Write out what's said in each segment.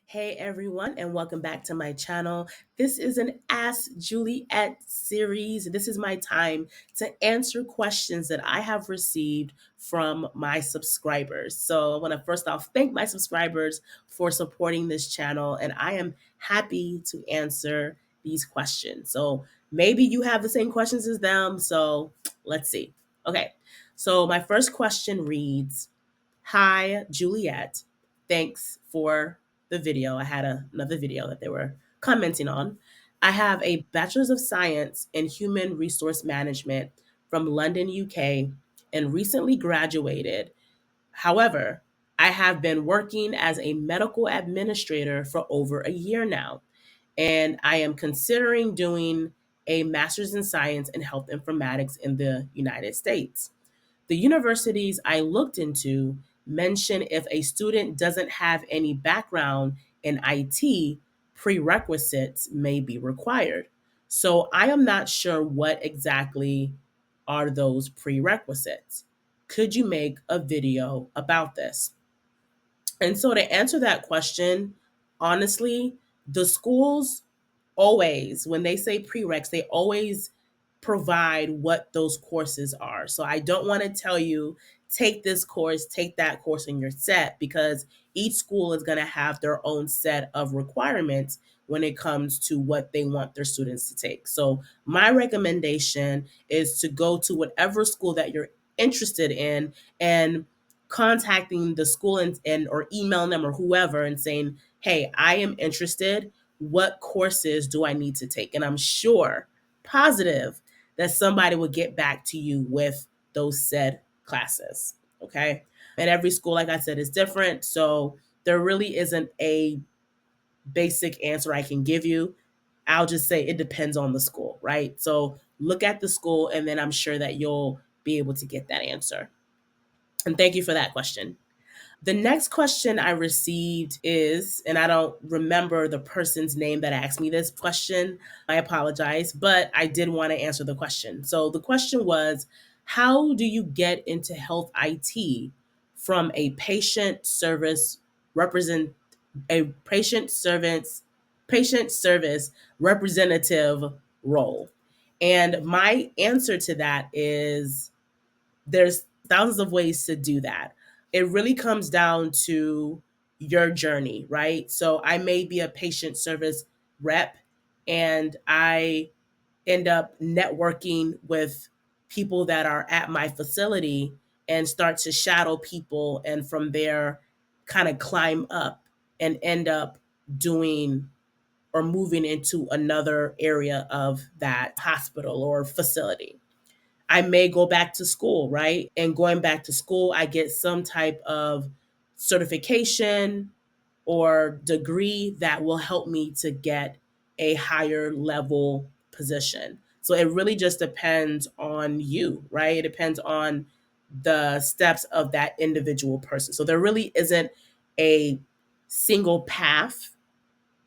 Hey everyone, and welcome back to my channel. This is an Ask Juliet series. This is my time to answer questions that I have received from my subscribers. So I want to first off thank my subscribers for supporting this channel, and I am happy to answer these questions. So maybe you have the same questions as them. So let's see. Okay, so my first question reads, Hi, Juliet. Thanks for the video. I had another video that they were commenting on. I have a Bachelor's of Science in Human Resource Management from London, UK, and recently graduated. However, I have been working as a medical administrator for over a year now, and I am considering doing a Master's in Science and Health Informatics in the United States. The universities I looked into mention if a student doesn't have any background in IT, prerequisites may be required. So I am not sure what exactly are those prerequisites. Could you make a video about this? And so to answer that question, honestly, the schools always, when they say prereqs, they always provide what those courses are. So I don't want to tell you, take this course, take that course, and you're set, because each school is going to have their own set of requirements when it comes to what they want their students to take. So my recommendation is to go to whatever school that you're interested in and contacting the school and or emailing them or whoever and saying, hey, I am interested. What courses do I need to take? And I'm sure, positive, that somebody will get back to you with those said classes. Okay. And every school, like I said, is different. So there really isn't a basic answer I can give you. I'll just say it depends on the school, right? So look at the school, and then I'm sure that you'll be able to get that answer. And thank you for that question. The next question I received is, and I don't remember the person's name that asked me this question. I apologize, but I did want to answer the question. So the question was, how do you get into health IT from a represent patient service representative role? And my answer to that is there's thousands of ways to do that. It really comes down to your journey, right? So I may be a patient service rep and I end up networking with people that are at my facility and start to shadow people, and from there kind of climb up and end up doing or moving into another area of that hospital or facility. I may go back to school, right? And going back to school, I get some type of certification or degree that will help me to get a higher level position. So it really just depends on you, right? It depends on the steps of that individual person. So there really isn't a single path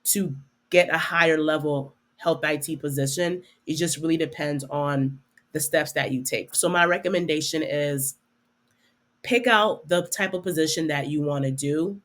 to get a higher level health IT position. It just really depends on the steps that you take. So my recommendation is pick out the type of position that you want to do.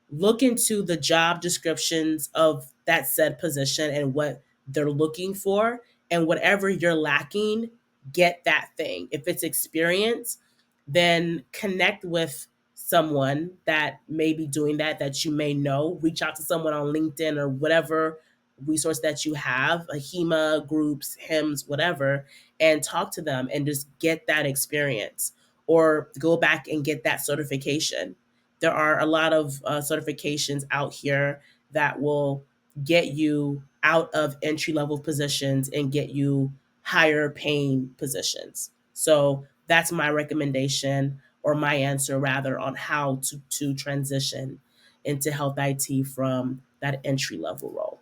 Look into the job descriptions of that said position and what they're looking for, and whatever you're lacking, get that thing. If it's experience, then connect with someone that may be doing that you may know. Reach out to someone on LinkedIn or whatever resource that you have, a HEMA groups, HIMS, whatever, and talk to them and just get that experience, or go back and get that certification. There are a lot of certifications out here that will get you out of entry level positions and get you higher paying positions. So that's my recommendation, or my answer rather, on how to transition into health IT from that entry level role.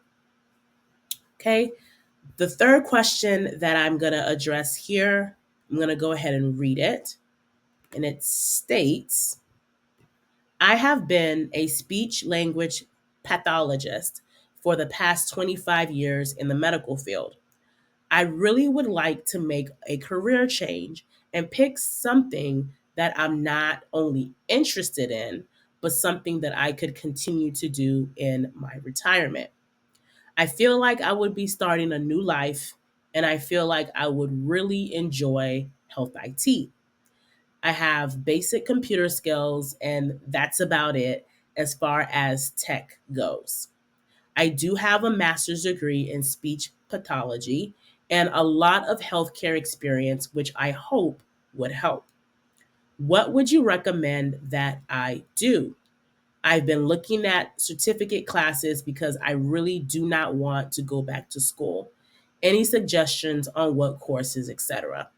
Okay. The third question that I'm going to address here, I'm going to go ahead and read it. And it states, I have been a speech language pathologist for the past 25 years in the medical field. I really would like to make a career change and pick something that I'm not only interested in, but something that I could continue to do in my retirement. I feel like I would be starting a new life, and I feel like I would really enjoy health IT. I have basic computer skills, and that's about it as far as tech goes. I do have a master's degree in speech pathology and a lot of healthcare experience, which I hope would help. What would you recommend that I do? I've been looking at certificate classes because I really do not want to go back to school. Any suggestions on what courses, etc.?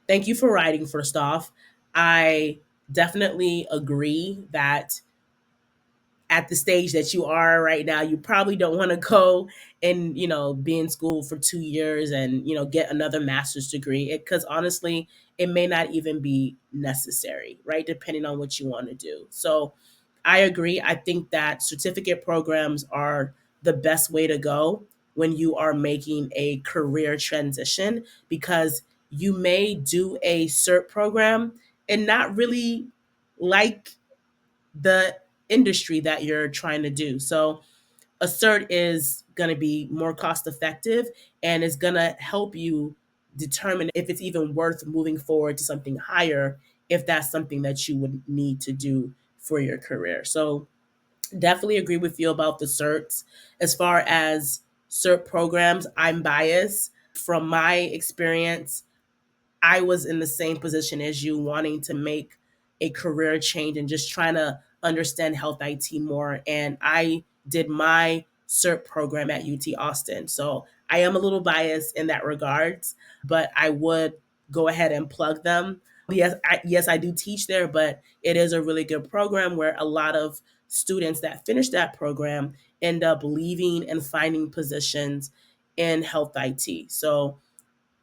Thank you for writing, first off. I definitely agree that at the stage that you are right now, you probably don't want to go and, be in school for 2 years and, get another master's degree. Because honestly, it may not even be necessary, right? Depending on what you want to do. So I agree. I think that certificate programs are the best way to go when you are making a career transition, because you may do a CERT program and not really like the industry that you're trying to do. So a cert is going to be more cost effective and is going to help you determine if it's even worth moving forward to something higher, if that's something that you would need to do for your career. So definitely agree with you about the certs. As far as cert programs, I'm biased. From my experience, I was in the same position as you, wanting to make a career change and just trying to understand health IT more. And I did my CERT program at UT Austin. So I am a little biased in that regards, but I would go ahead and plug them. Yes, I do teach there, but it is a really good program where a lot of students that finish that program end up leaving and finding positions in health IT. So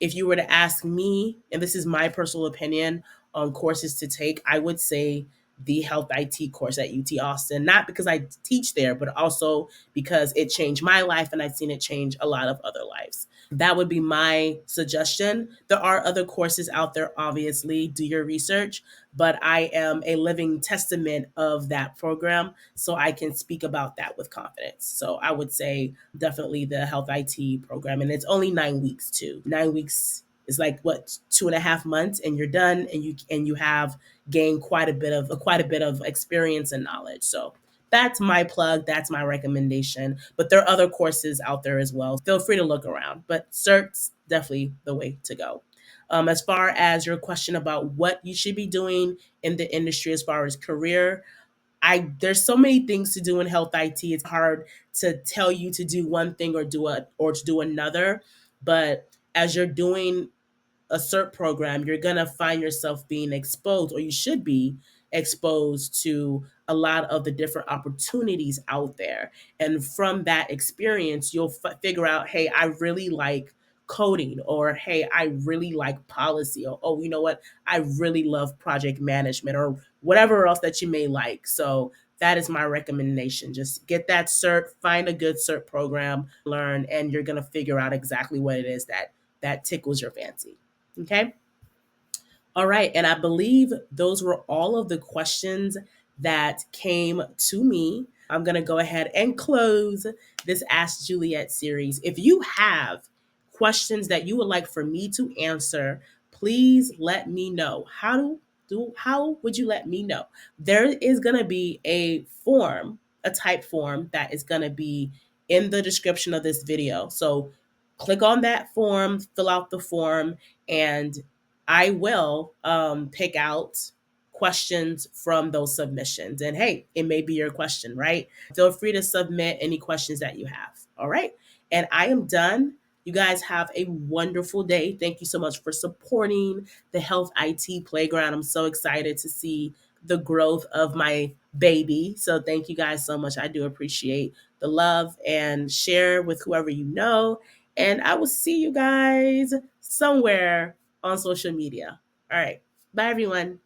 if you were to ask me, and this is my personal opinion on courses to take, I would say the health IT course at UT Austin, not because I teach there, but also because it changed my life and I've seen it change a lot of other lives. That would be my suggestion. There are other courses out there, obviously, do your research, but I am a living testament of that program, so I can speak about that with confidence. So I would say definitely the health IT program, and it's only 9 weeks too. 9 weeks is like what, 2.5 months, and you're done, and you have gained quite a bit of experience and knowledge. So that's my plug. That's my recommendation. But there are other courses out there as well. Feel free to look around. But certs definitely the way to go. As far as your question about what you should be doing in the industry as far as career, I there's so many things to do in health IT. It's hard to tell you to do one thing or to do another. But as you're doing a CERT program, you're going to find yourself being exposed, or you should be exposed to a lot of the different opportunities out there. And from that experience, you'll figure out, hey, I really like coding, or hey, I really like policy, or oh, you know what, I really love project management, or whatever else that you may like. So that is my recommendation. Just get that cert, find a good cert program, learn, and you're going to figure out exactly what it is that tickles your fancy. Okay. All right. And I believe those were all of the questions that came to me. I'm going to go ahead and close this Ask Juliet series. If you have questions that you would like for me to answer, please let me know. How would you let me know? There is going to be a type form that is going to be in the description of this video. So click on that form, fill out the form, and I will pick out questions from those submissions. And hey, it may be your question, right? Feel free to submit any questions that you have. All right. And I am done. You guys have a wonderful day. Thank you so much for supporting the Health IT Playground. I'm so excited to see the growth of my baby. So thank you guys so much. I do appreciate the love, and share with whoever you know. And I will see you guys somewhere on social media. All right. Bye, everyone.